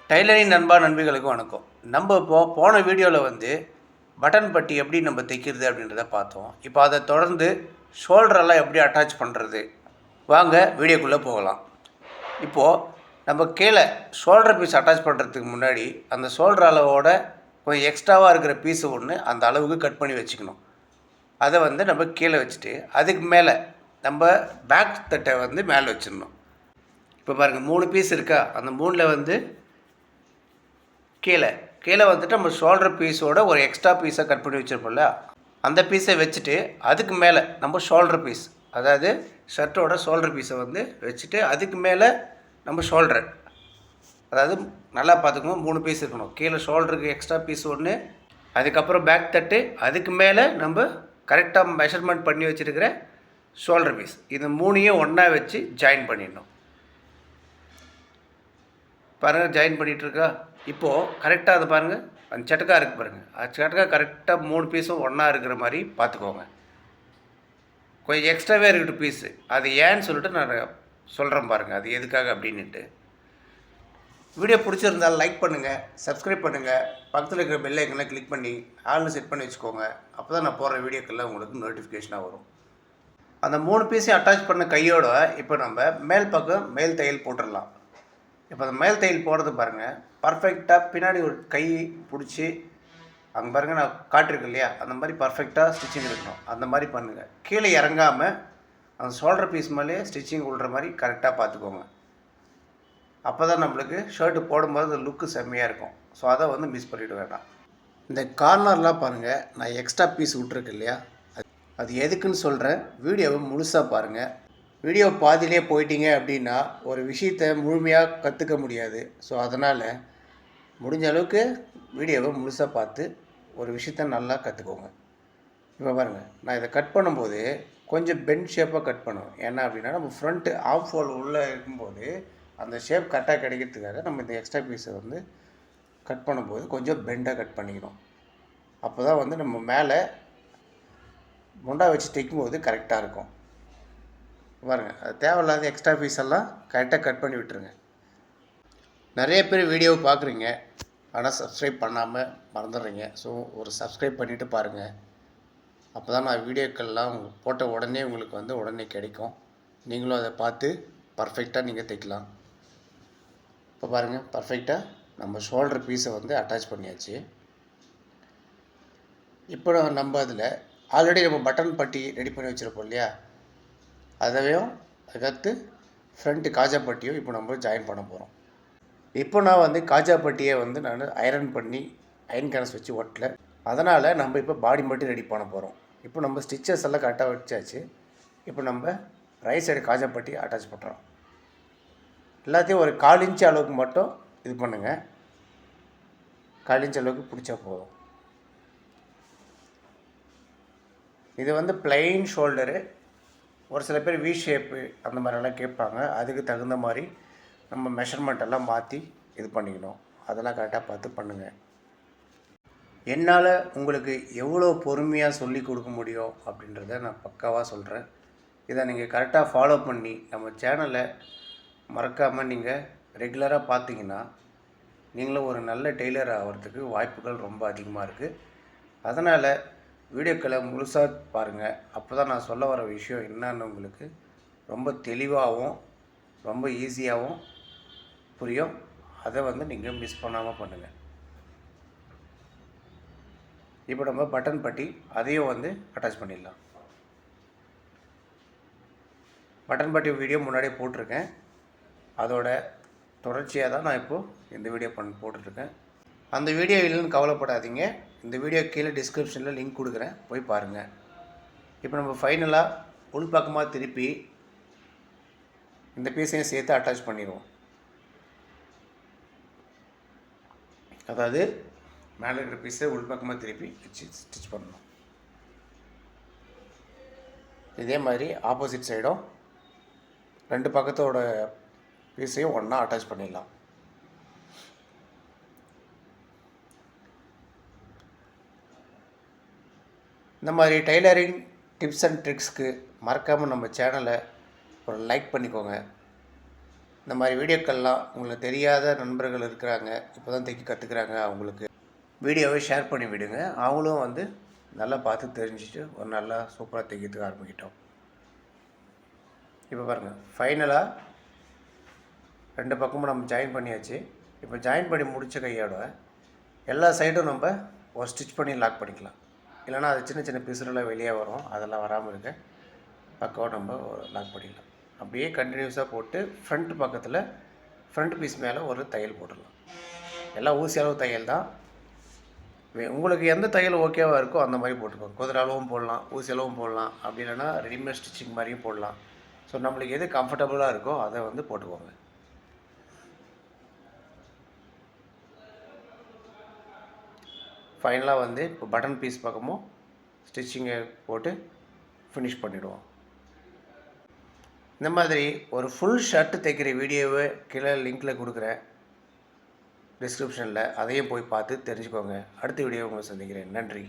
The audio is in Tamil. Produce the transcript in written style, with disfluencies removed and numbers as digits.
டைலரிங் நண்பா நண்பிகளுக்கு வணக்கம். நம்ம போன வீடியோவில் பட்டன் பட்டி எப்படி நம்ம தைக்கிறது அப்படின்றத பார்த்தோம். இப்போ அதை தொடர்ந்து ஷோல்டரெல்லாம் எப்படி அட்டாச் பண்ணுறது, வாங்க வீடியோக்குள்ளே போகலாம். இப்போது நம்ம கீழே ஷோல்டர் பீஸ் அட்டாச் பண்ணுறதுக்கு முன்னாடி அந்த ஷோல்டர் அளவோட கொஞ்சம் எக்ஸ்ட்ராவாக இருக்கிற பீஸு ஒன்று அந்த அளவுக்கு கட் பண்ணி வச்சுக்கணும். அதை நம்ம கீழே வச்சுட்டு அதுக்கு மேலே நம்ம பேக் தட்டை மேலே வச்சிடணும். இப்போ பாருங்கள் 3 பீஸ் இருக்கா, அந்த 3ல் கீழே கீழே நம்ம ஷோல்டர் பீஸோட ஒரு எக்ஸ்ட்ரா பீஸை கட் பண்ணி வச்சுருப்போம்ல, அந்த பீஸை வச்சுட்டு அதுக்கு மேலே நம்ம ஷோல்டர் பீஸ், அதாவது ஷர்ட்டோட ஷோல்டர் பீஸை வச்சுட்டு அதுக்கு மேலே நம்ம ஷோல்டர், அதாவது நல்லா பார்த்துக்கணும் 3 பீஸ் இருக்கணும். கீழே ஷோல்டருக்கு எக்ஸ்ட்ரா பீஸ் ஒன்று, அதுக்கப்புறம் பேக் தட்டு, அதுக்கு மேலே நம்ம கரெக்டாக மெஷர்மெண்ட் பண்ணி வச்சுருக்கிற ஷோல்டர் பீஸ், இது 3ஐயும் ஒன்றா வச்சு ஜாயின் பண்ணிடணும். பாருங்கள், ஜாயின் பண்ணிகிட்ருக்கா. இப்போது கரெக்டாக அதை பாருங்கள், அந்த சட்டக்கா இருக்குது பாருங்கள், அந்த சட்டக்கா கரெக்டாக 3 பீஸும் ஒன்றா இருக்கிற மாதிரி பார்த்துக்கோங்க. கொஞ்சம் எக்ஸ்ட்ராவே இருக்கட்டும் பீஸு, அது ஏன்னு சொல்லிட்டு நான் சொல்கிறேன் பாருங்கள், அது எதுக்காக அப்படின்ட்டு. வீடியோ பிடிச்சிருந்தால் லைக் பண்ணுங்கள், சப்ஸ்கிரைப் பண்ணுங்கள், பக்கத்தில் இருக்கிற பெல் ஐக்கனை கிளிக் பண்ணி ஆல்னு செட் பண்ணி வச்சுக்கோங்க. அப்போ தான் நான் போடுற வீடியோக்கெல்லாம் உங்களுக்கு நோட்டிஃபிகேஷனாக வரும். அந்த 3 பீஸையும் அட்டாச் பண்ண கையோட இப்போ நம்ம மேல் பக்கம் மேல் தையல் போட்டுடலாம். இப்போ அந்த மேல் தையல் போடுறது பாருங்கள், பர்ஃபெக்டாக பின்னாடி ஒரு கை பிடிச்சி அங்கே பாருங்கள் நான் காட்டிருக்கேன் இல்லையா, அந்த மாதிரி பர்ஃபெக்டாக ஸ்டிச்சிங் இருக்கணும். அந்த மாதிரி பண்ணுங்கள். கீழே இறங்காமல் அந்த ஷோல்டர் பீஸ் மேலே ஸ்டிச்சிங் விடுற மாதிரி கரெக்டாக பார்த்துக்கோங்க. அப்போ தான் நம்மளுக்கு ஷர்ட்டு போடும்போது அந்த லுக்கு செம்மையாக இருக்கும். ஸோ அதை மிஸ் பண்ணிவிட வேண்டாம். இந்த கார்னர்லாம் பாருங்கள், நான் எக்ஸ்ட்ரா பீஸ் விட்ருக்கேன் இல்லையா, அது எதுக்குன்னு சொல்கிறேன். வீடியோவை முழுசாக பாருங்கள். வீடியோ பாதியிலே போயிட்டீங்க அப்படின்னா ஒரு விஷயத்தை முழுமையாக கற்றுக்க முடியாது. ஸோ அதனால் முடிஞ்ச அளவுக்கு வீடியோவை முழுசாக பார்த்து ஒரு விஷயத்த நல்லா கற்றுக்கோங்க. இப்போ பாருங்கள், நான் இதை கட் பண்ணும்போது கொஞ்சம் பெண்ட் ஷேப்பாக கட் பண்ணுவோம். ஏன்னா அப்படின்னா நம்ம ஃப்ரண்ட்டு ஆஃப் ஹோல் உள்ளே இருக்கும்போது அந்த ஷேப் கரெக்டாக கிடைக்கிறதுக்காக நம்ம இந்த எக்ஸ்ட்ரா பீஸை கட் பண்ணும்போது கொஞ்சம் பெண்டாக கட் பண்ணிக்கணும். அப்போ தான் நம்ம மேலே முண்டா வச்சு தைக்கும்போது கரெக்டாக இருக்கும். பாருங்கள், அது தேவையில்லாத எக்ஸ்ட்ரா பீஸ் எல்லாம் கரெக்டாக கட் பண்ணி விட்டுருங்க. நிறைய பேர் வீடியோவை பார்க்குறீங்க, ஆனால் சப்ஸ்கிரைப் பண்ணாமல் மறந்துடுறீங்க. ஸோ ஒரு சப்ஸ்கிரைப் பண்ணிவிட்டு பாருங்கள். அப்போ தான் நான் வீடியோக்கள்லாம் போட்ட உடனே உங்களுக்கு உடனே கிடைக்கும். நீங்களும் அதை பார்த்து பர்ஃபெக்டாக நீங்கள் தைக்கலாம். இப்போ பாருங்கள், பர்ஃபெக்டாக நம்ம ஷோல்டர் பீஸை அட்டாச் பண்ணியாச்சு. இப்போ நம்ம அதில் ஆல்ரெடி நம்ம பட்டன் பட்டி ரெடி பண்ணி வச்சுருப்போம் இல்லையா, அதையும் அடுத்து ஃப்ரண்ட்டு காஜா பட்டியும் இப்போ நம்ம ஜாயின் பண்ண போகிறோம். இப்போ நான் காஜா பட்டியை நான் ஐரன் பண்ணி அயன் கேன்ஸ் வச்சு ஒட்டல, அதனால் நம்ம இப்போ பாடி மட்டும் ரெடி பண்ண போகிறோம். இப்போ நம்ம ஸ்டிச்சஸ் எல்லாம் கரெக்டாக வச்சாச்சு. இப்போ நம்ம ரைட் சைடு காஜா பட்டி அட்டாச் பண்ணுறோம். எல்லாத்தையும் ஒரு 1/4 இன்ச்சு அளவுக்கு மட்டும் இது பண்ணுங்கள். 1/4 இன்ச்சு அளவுக்கு பிடிச்சா போதும். இது பிளைன் ஷோல்டரு. ஒரு சில பேர் வி ஷேப்பு அந்த மாதிரிலாம் கேட்பாங்க. அதுக்கு தகுந்த மாதிரி நம்ம மெஷர்மெண்ட்டெல்லாம் மாற்றி இது பண்ணிக்கணும். அதெல்லாம் கரெக்டாக பார்த்து பண்ணுங்கள். என்னால் உங்களுக்கு எவ்வளோ பொறுமையாக சொல்லி கொடுக்க முடியும் அப்படின்றத நான் பக்காவாக சொல்கிறேன். இதை நீங்கள் கரெக்டாக ஃபாலோ பண்ணி நம்ம சேனலை மறக்காமல் நீங்கள் ரெகுலராக பார்த்தீங்கன்னா நீங்களும் ஒரு நல்ல டெய்லர் ஆகிறதுக்கு வாய்ப்புகள் ரொம்ப அதிகமாக இருக்குது. அதனால் வீடியோக்களை முழுசாக பாருங்கள். அப்போ தான் நான் சொல்ல வர விஷயம் என்னன்னு உங்களுக்கு ரொம்ப தெளிவாகவும் ரொம்ப ஈஸியாகவும் புரியும். அதை நீங்கள் மிஸ் பண்ணாமல் பண்ணுங்கள். இப்போ நம்ம பட்டன் பட்டி அதையும் அட்டாச் பண்ணிடலாம். பட்டன் பட்டி வீடியோ முன்னாடியே போட்டிருக்கேன். அதோட தொடர்ச்சியாக தான் நான் இப்போது இந்த வீடியோ போட்டுட்ருக்கேன். அந்த வீடியோ இல்லைன்னு கவலைப்படாதீங்க. இந்த வீடியோ கீழே டிஸ்கிரிப்ஷனில் லிங்க் கொடுக்குறேன், போய் பாருங்கள். இப்போ நம்ம ஃபைனலாக உள் பக்கமாக திருப்பி இந்த பீஸையும் சேர்த்து அட்டாச் பண்ணிடுவோம். அதாவது மேலே இருக்கிற பீஸை உள் பக்கமாக திருப்பி வச்சு ஸ்டிச் பண்ணணும். இதே மாதிரி ஆப்போசிட் சைடும் 2 பக்கத்தோட பீஸையும் ஒன்றா அட்டாச் பண்ணிடலாம். இந்த மாதிரி டைலரிங் டிப்ஸ் அண்ட் ட்ரிக்ஸ்க்கு மறக்காமல் நம்ம சேனலை ஒரு லைக் பண்ணிக்கோங்க. இந்த மாதிரி வீடியோக்கள்லாம் உங்களுக்கு தெரியாத நண்பர்கள் இருக்கிறாங்க, இப்போ தான் தைக்க கற்றுக்குறாங்க, அவங்களுக்கு வீடியோவை ஷேர் பண்ணி விடுங்க. அவங்களும் வந்து நல்லா பார்த்து தெரிஞ்சுட்டு ஒரு நல்லா சூப்பராக தைக்கிறதுக்கு ஆரம்பிக்கிட்டோம். இப்போ பாருங்கள், ஃபைனலாக 2 பக்கமும் நம்ம ஜாயின் பண்ணியாச்சு. இப்போ ஜாயின் பண்ணி முடித்த கையோட எல்லா சைடும் நம்ம ஒரு ஸ்டிச் பண்ணி லாக் பண்ணிக்கலாம். இல்லைனா அது சின்ன சின்ன பிசுறெல்லாம் வெளியே வரும், அதெல்லாம் வராமல் இருக்க பக்கம் நம்ம லாக் பண்ணிடலாம். அப்படியே கண்டினியூஸாக போட்டு ஃப்ரண்ட் பக்கத்தில் ஃப்ரண்ட் பீஸ் மேலே ஒரு தையல் போட்டுடலாம். எல்லாம் ஊசி அளவு தையல் தான். உங்களுக்கு எந்த தையல் ஓகேவாக இருக்கோ அந்த மாதிரி போட்டுக்கோங்க. குதிரை அளவும் போடலாம், ஊசி அளவும் போடலாம், அப்படி இல்லைனா ரெடிமேட் ஸ்டிச்சிங் மாதிரியும் போடலாம். ஸோ நம்மளுக்கு எது கம்ஃபர்டபுளாக இருக்கோ அதை வந்து போட்டுக்கோங்க. ஃபைனலாக வந்து இப்போ பட்டன் பீஸ் பக்கமும் ஸ்டிச்சிங்கை போட்டு ஃபினிஷ் பண்ணிவிடுவோம். இந்த மாதிரி ஒரு ஃபுல் ஷர்ட்டு தைக்கிற வீடியோவை கீழே லிங்க்கில் கொடுக்குறேன் டிஸ்கிரிப்ஷனில், அதையும் போய் பார்த்து தெரிஞ்சுக்கோங்க. அடுத்த வீடியோ உங்களை சந்திக்கிறேன். நன்றி.